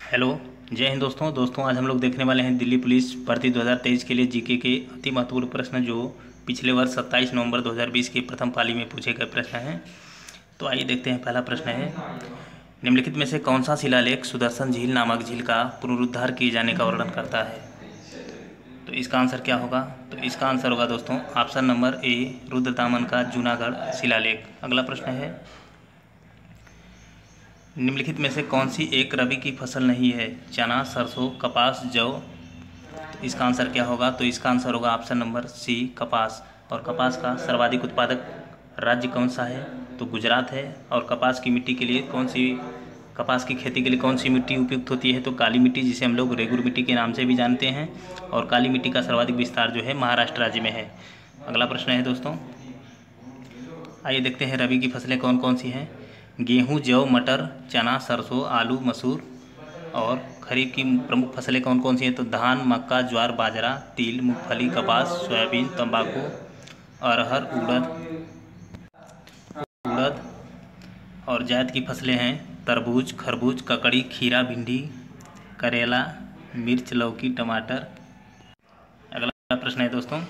Hello. जय हिंद दोस्तों आज हम लोग देखने वाले हैं दिल्ली पुलिस भर्ती 2023 के लिए जीके के अति महत्वपूर्ण प्रश्न जो पिछले वर्ष 27 नवंबर 2020 की प्रथम पाली में पूछे गए प्रश्न हैं। तो आइए देखते हैं। पहला प्रश्न है, निम्नलिखित में से कौन सा शिलालेख सुदर्शन झील नामक झील का पुनरुद्धार किए जाने का वर्णन करता है? तो इसका आंसर क्या होगा? तो इसका आंसर होगा दोस्तों ऑप्शन नंबर ए, रुद्रदामन का जूनागढ़ शिलालेख। अगला प्रश्न है, निम्नलिखित में से कौन सी एक रबी की फसल नहीं है? चना, सरसों, कपास, जौ। तो इसका आंसर क्या होगा? तो इसका आंसर होगा ऑप्शन नंबर सी, कपास। और कपास का सर्वाधिक उत्पादक राज्य कौन सा है? तो गुजरात है। और कपास की मिट्टी के लिए कपास की खेती के लिए कौन सी मिट्टी उपयुक्त होती है? तो काली मिट्टी, जिसे हम लोग रेगुर मिट्टी के नाम से भी जानते हैं। और काली मिट्टी का सर्वाधिक विस्तार जो है महाराष्ट्र राज्य में है। अगला प्रश्न है दोस्तों, आइए देखते हैं रबी की फसलें कौन कौन सी हैं। गेहूँ, जौ, मटर, चना, सरसों, आलू, मसूर। और खरीफ की प्रमुख फसलें कौन कौन सी हैं? तो धान, मक्का, ज्वार, बाजरा, तिल, मूंगफली, कपास, सोयाबीन, तंबाकू, अरहर, उड़द। और जायद की फसलें हैं तरबूज, खरबूज, ककड़ी, खीरा, भिंडी, करेला, मिर्च, लौकी, टमाटर। अगला प्रश्न है दोस्तों,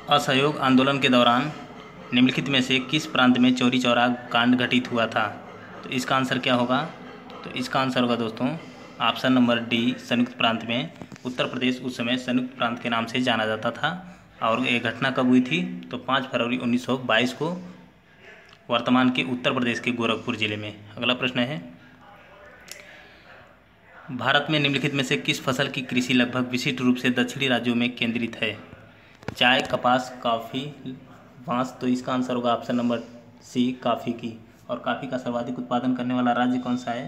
असहयोग आंदोलन के दौरान निम्नलिखित में से किस प्रांत में चौरी चौरा कांड घटित हुआ था? तो इसका आंसर क्या होगा? तो इसका आंसर होगा दोस्तों ऑप्शन नंबर डी, संयुक्त प्रांत में। उत्तर प्रदेश उस समय संयुक्त प्रांत के नाम से जाना जाता था। और ये घटना कब हुई थी? तो 5 फरवरी 1922 को वर्तमान के उत्तर प्रदेश के गोरखपुर जिले में। अगला प्रश्न है, भारत में निम्नलिखित में से किस फसल की कृषि लगभग विशिष्ट रूप से दक्षिणी राज्यों में केंद्रित है? चाय, कपास, कॉफ़ी, बांस। तो इसका आंसर होगा ऑप्शन नंबर सी, कॉफ़ी की। और कॉफ़ी का सर्वाधिक उत्पादन करने वाला राज्य कौन सा है?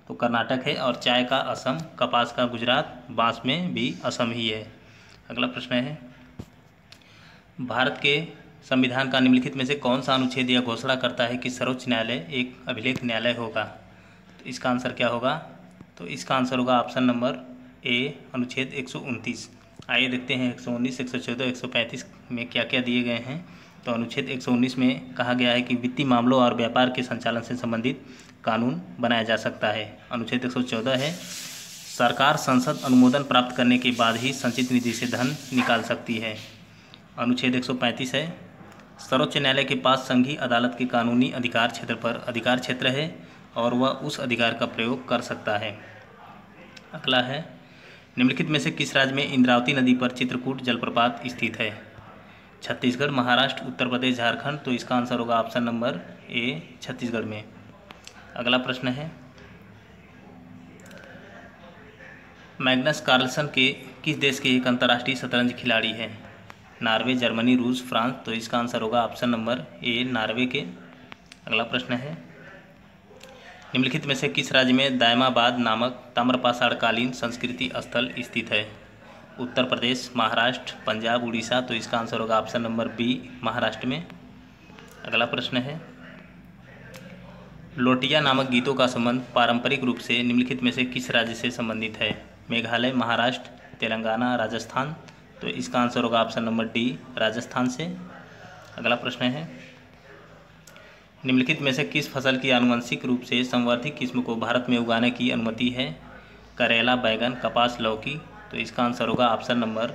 तो कर्नाटक है। और चाय का असम, कपास का गुजरात, बांस में भी असम ही है। अगला प्रश्न है, भारत के संविधान का निम्नलिखित में से कौन सा अनुच्छेद यह घोषणा करता है कि सर्वोच्च न्यायालय एक अभिलेख न्यायालय होगा? तो इसका आंसर क्या होगा? तो इसका आंसर होगा ऑप्शन नंबर ए, अनुच्छेद 129। आइए देखते हैं 119, 114, 135 में क्या क्या दिए गए हैं। तो अनुच्छेद 119 में कहा गया है कि वित्तीय मामलों और व्यापार के संचालन से संबंधित कानून बनाया जा सकता है। अनुच्छेद 114 है, सरकार संसद अनुमोदन प्राप्त करने के बाद ही संचित निधि से धन निकाल सकती है। अनुच्छेद 135 है, सर्वोच्च न्यायालय के पास संघीय अदालत के कानूनी अधिकार क्षेत्र पर अधिकार क्षेत्र है और वह उस अधिकार का प्रयोग कर सकता है। अगला है, निम्नलिखित में से किस राज्य में इंद्रावती नदी पर चित्रकूट जलप्रपात स्थित है? छत्तीसगढ़, महाराष्ट्र, उत्तर प्रदेश, झारखंड। तो इसका आंसर होगा ऑप्शन नंबर ए, छत्तीसगढ़ में। अगला प्रश्न है, मैग्नस कार्लसन के किस देश के एक अंतर्राष्ट्रीय शतरंज खिलाड़ी हैं? नॉर्वे, जर्मनी, रूस, फ्रांस। तो इसका आंसर होगा ऑप्शन नंबर ए, नॉर्वे के। अगला प्रश्न है, निम्नलिखित में से किस राज्य में दायमाबाद नामक ताम्रपाषाणकालीन संस्कृति स्थल स्थित है? उत्तर प्रदेश, महाराष्ट्र, पंजाब, उड़ीसा। तो इसका आंसर होगा ऑप्शन नंबर बी, महाराष्ट्र में। अगला प्रश्न है, लोटिया नामक गीतों का संबंध पारंपरिक रूप से निम्नलिखित में से किस राज्य से संबंधित है? मेघालय, महाराष्ट्र, तेलंगाना, राजस्थान। तो इसका आंसर होगा ऑप्शन नंबर डी, राजस्थान से। अगला प्रश्न है, निम्नलिखित में से किस फसल की आनुवंशिक रूप से संवर्धित किस्म को भारत में उगाने की अनुमति है? करेला, बैगन, कपास, लौकी। तो इसका आंसर होगा ऑप्शन नंबर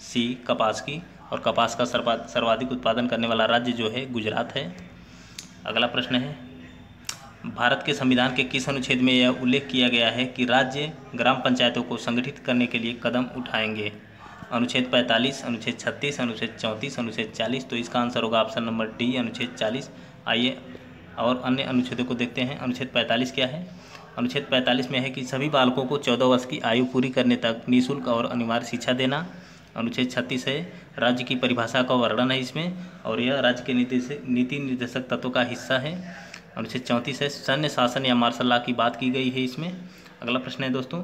सी, कपास की। और कपास का सर्वाधिक उत्पादन करने वाला राज्य जो है गुजरात है। अगला प्रश्न है, भारत के संविधान के किस अनुच्छेद में यह उल्लेख किया गया है कि राज्य ग्राम पंचायतों को संगठित करने के लिए कदम उठाएंगे? अनुच्छेद 45, अनुच्छेद 36, अनुच्छेद 34, अनुच्छेद 40। तो इसका आंसर होगा ऑप्शन नंबर डी, अनुच्छेद 40। आइए और अन्य अनुच्छेदों को देखते हैं। अनुच्छेद 45 क्या है? अनुच्छेद 45 में है कि सभी बालकों को 14 वर्ष की आयु पूरी करने तक निःशुल्क और अनिवार्य शिक्षा देना। अनुच्छेद 36 है, राज्य की परिभाषा का वर्णन है इसमें और यह राज्य के नीति निर्देशक तत्वों का हिस्सा है। अनुच्छेद 34 है, सैन्य शासन या मार्शल लॉ की बात की गई है इसमें। अगला प्रश्न है दोस्तों,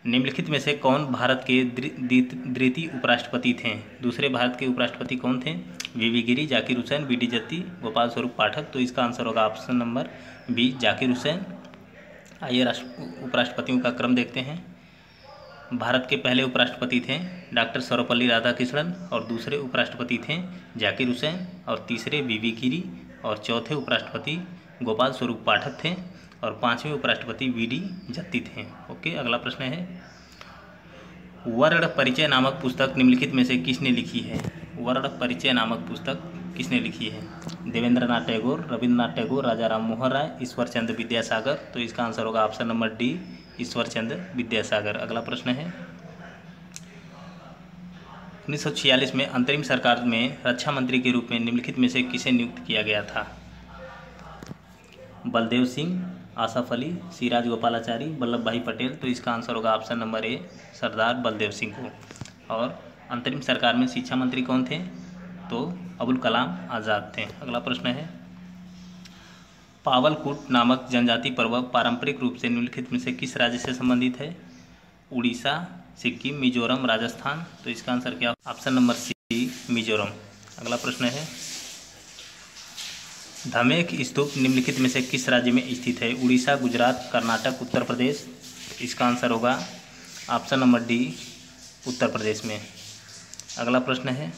निम्नलिखित में से कौन भारत के द्वितीय उपराष्ट्रपति थे? दूसरे भारत के उपराष्ट्रपति कौन थे? वीवी गिरी, जाकिर हुसैन, बीडी जत्ती, गोपाल स्वरूप पाठक। तो इसका आंसर होगा option number B, Zakir Hussain. आइए उपराष्ट्रपतियों का क्रम देखते हैं। भारत के पहले उपराष्ट्रपति थे डॉक्टर सर्वपल्ली राधाकृष्णन और दूसरे उपराष्ट्रपति थे जाकिर हुसैन और तीसरे वीवी गिरी और चौथे उपराष्ट्रपति गोपाल स्वरूप पाठक थे। और 5वें उपराष्ट्रपति वीडी जत्ती थे। ओके, अगला प्रश्न है, वर्ण परिचय नामक पुस्तक निम्नलिखित में से किसने लिखी है? वर्ण परिचय नामक पुस्तक किसने लिखी है? देवेंद्रनाथ टैगोर, रविंद्रनाथ टैगोर, राजा राम मोहन राय, ईश्वरचंद्र विद्यासागर। तो इसका आंसर होगा option number D, Ishwar Chandra Vidyasagar. अगला प्रश्न है, 1946 में अंतरिम सरकार में रक्षा मंत्री के रूप में निम्नलिखित में से किसे नियुक्त किया गया था? बलदेव सिंह, आसफ अली, सिराज गोपालाचारी, वल्लभ भाई पटेल। तो इसका आंसर होगा ऑप्शन नंबर ए, सरदार बलदेव सिंह को। और अंतरिम सरकार में शिक्षा मंत्री कौन थे? तो अबुल कलाम आज़ाद थे। अगला प्रश्न है, पावलकुट नामक जनजाति पर्व पारंपरिक रूप से निम्नलिखित में से किस राज्य से संबंधित है? उड़ीसा, सिक्किम, मिजोरम, राजस्थान। तो इसका आंसर क्या? Option number C, Mizoram. अगला प्रश्न है, धमेख स्तूप निम्नलिखित में से किस राज्य में स्थित है? उड़ीसा, गुजरात, कर्नाटक, उत्तर प्रदेश। इसका आंसर होगा option number D, Uttar Pradesh में। अगला प्रश्न है,